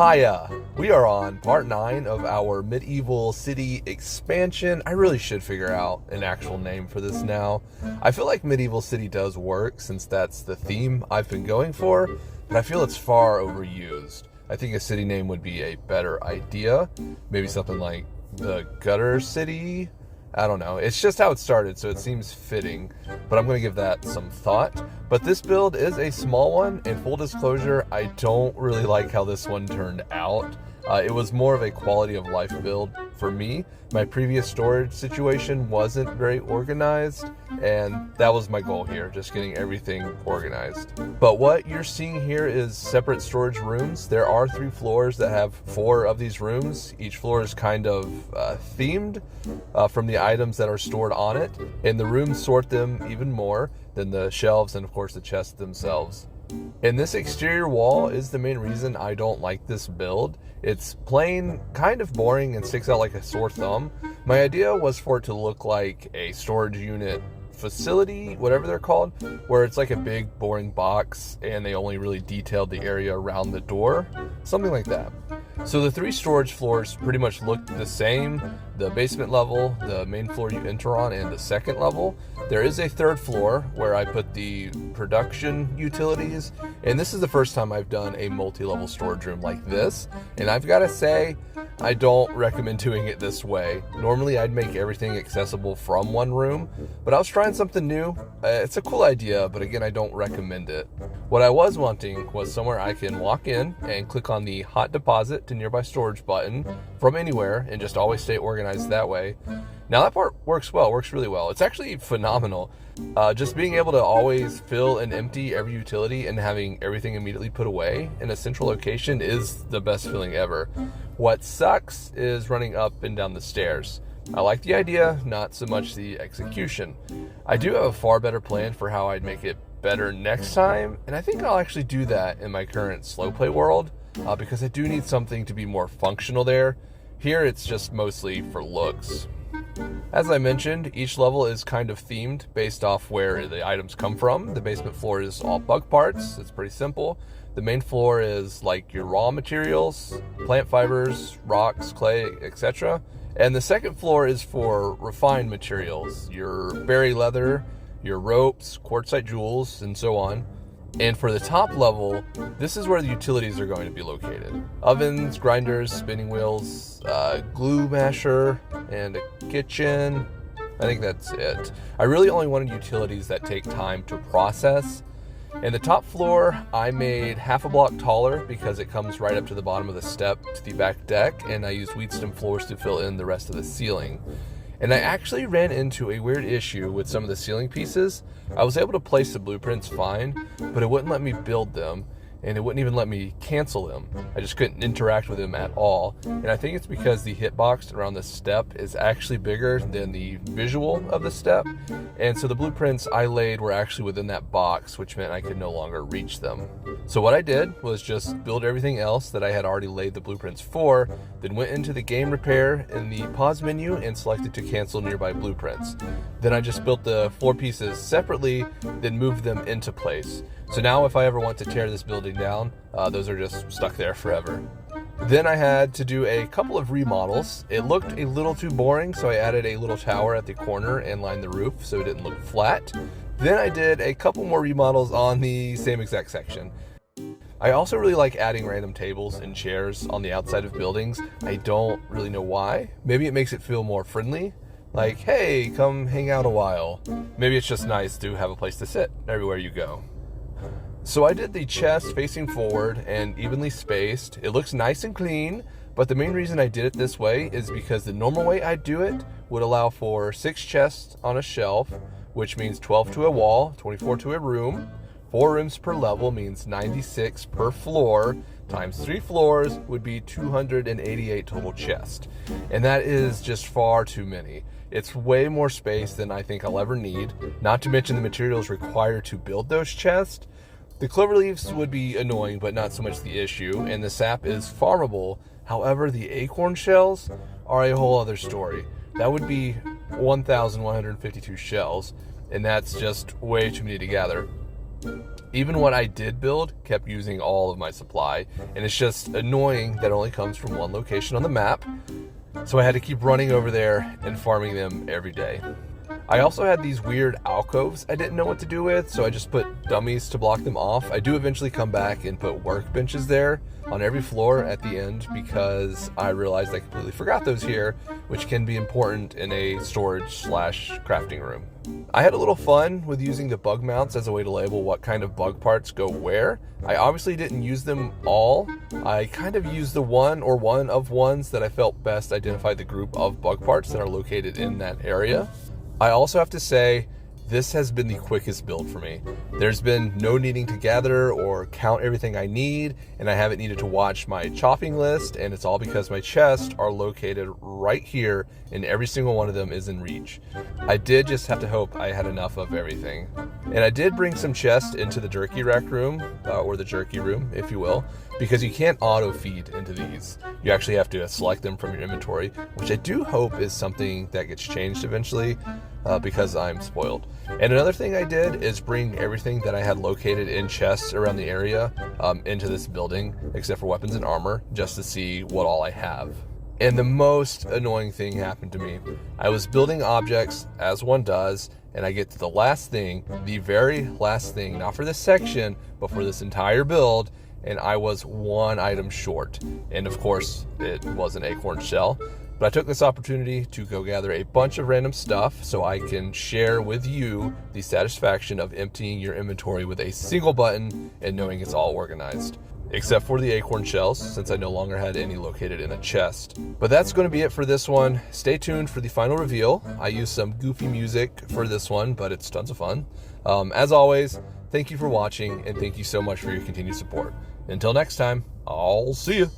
Hiya! We are on part 9 of our medieval city expansion. I really should figure out an actual name for this now. I feel like medieval city does work since that's the theme I've been going for, but I feel it's far overused. I think a city name would be a better idea. Maybe something like the Gutter City? I don't know. It's just how it started, so it seems fitting, but I'm going to give that some thought. But this build is a small one, and full disclosure, I don't really like how this one turned out. It was more of a quality of life build for me. My previous storage situation wasn't very organized, and that was my goal here, just getting everything organized. But what you're seeing here is separate storage rooms. There are 3 floors that have 4 of these rooms. Each floor is kind of themed from the items that are stored on it, and the rooms sort them even more than the shelves and of course the chests themselves. And this exterior wall is the main reason I don't like this build. It's plain, kind of boring, and sticks out like a sore thumb. My idea was for it to look like a storage unit facility, whatever they're called, where it's like a big boring box and they only really detailed the area around the door, something like that. So the 3 storage floors pretty much look the same: the basement level, the main floor you enter on, and the second level. There is a 3rd floor where I put the production utilities, and this is the first time I've done a multi-level storage room like this, and I've got to say, I don't recommend doing it this way. Normally I'd make everything accessible from one room, but I was trying something new. It's a cool idea, but again, I don't recommend it. What I was wanting was somewhere I can walk in and click on the hot deposit to nearby storage button from anywhere and just always stay organized that way. Now that part works really well. It's actually phenomenal. Just being able to always fill and empty every utility and having everything immediately put away in a central location is the best feeling ever. What sucks is running up and down the stairs. I like the idea, not so much the execution. I do have a far better plan for how I'd make it better next time, and I think I'll actually do that in my current slow play world, because I do need something to be more functional there. Here it's just mostly for looks. As I mentioned, each level is kind of themed based off where the items come from. The basement floor is all bug parts. It's pretty simple. The main floor is like your raw materials, plant fibers, rocks, clay, etc. And the second floor is for refined materials, your berry leather, your ropes, quartzite jewels, and so on. And for the top level, this is where the utilities are going to be located. Ovens, grinders, spinning wheels, glue masher, and a kitchen. I think that's it. I really only wanted utilities that take time to process. And the top floor, I made half a block taller because it comes right up to the bottom of the step to the back deck, and I used wheat stem floors to fill in the rest of the ceiling. And I actually ran into a weird issue with some of the ceiling pieces. I was able to place the blueprints fine, but it wouldn't let me build them, and it wouldn't even let me cancel them. I just couldn't interact with them at all. And I think it's because the hitbox around the step is actually bigger than the visual of the step. And so the blueprints I laid were actually within that box, which meant I could no longer reach them. So what I did was just build everything else that I had already laid the blueprints for, then went into the game repair in the pause menu and selected to cancel nearby blueprints. Then I just built the floor pieces separately, then moved them into place. So now if I ever want to tear this building down, those are just stuck there forever. Then I had to do a couple of remodels. It looked a little too boring, so I added a little tower at the corner and lined the roof so it didn't look flat. Then I did a couple more remodels on the same exact section. I also really like adding random tables and chairs on the outside of buildings. I don't really know why. Maybe it makes it feel more friendly. Like, hey, come hang out a while. Maybe it's just nice to have a place to sit everywhere you go. So I did the chest facing forward and evenly spaced. It looks nice and clean, but the main reason I did it this way is because the normal way I do it would allow for 6 chests on a shelf, which means 12 to a wall, 24 to a room. 4 rooms per level means 96 per floor, times 3 floors would be 288 total chests. And that is just far too many. It's way more space than I think I'll ever need, not to mention the materials required to build those chests. The clover leaves would be annoying, but not so much the issue, and the sap is farmable. However, the acorn shells are a whole other story. That would be 1,152 shells, and that's just way too many to gather. Even what I did build kept using all of my supply, and it's just annoying that it only comes from one location on the map, so I had to keep running over there and farming them every day. I also had these weird alcoves I didn't know what to do with, so I just put dummies to block them off. I do eventually come back and put workbenches there on every floor at the end because I realized I completely forgot those here, which can be important in a storage/crafting room. I had a little fun with using the bug mounts as a way to label what kind of bug parts go where. I obviously didn't use them all. I kind of used the one of ones that I felt best identified the group of bug parts that are located in that area. I also have to say, this has been the quickest build for me. There's been no needing to gather or count everything I need, and I haven't needed to watch my chopping list, and it's all because my chests are located right here, and every single one of them is in reach. I did just have to hope I had enough of everything. And I did bring some chests into the jerky rack room, or the jerky room, if you will, because you can't auto feed into these. You actually have to select them from your inventory, which I do hope is something that gets changed eventually, because I'm spoiled. And another thing I did is bring everything that I had located in chests around the area into this building, except for weapons and armor, just to see what all I have. And the most annoying thing happened to me. I was building objects, as one does, and I get to the last thing, the very last thing, not for this section, but for this entire build, and I was one item short. And of course, it was an acorn shell. But I took this opportunity to go gather a bunch of random stuff so I can share with you the satisfaction of emptying your inventory with a single button and knowing it's all organized. Except for the acorn shells, since I no longer had any located in a chest. But that's going to be it for this one. Stay tuned for the final reveal. I used some goofy music for this one, but it's tons of fun. As always, thank you for watching, and thank you so much for your continued support. Until next time, I'll see you.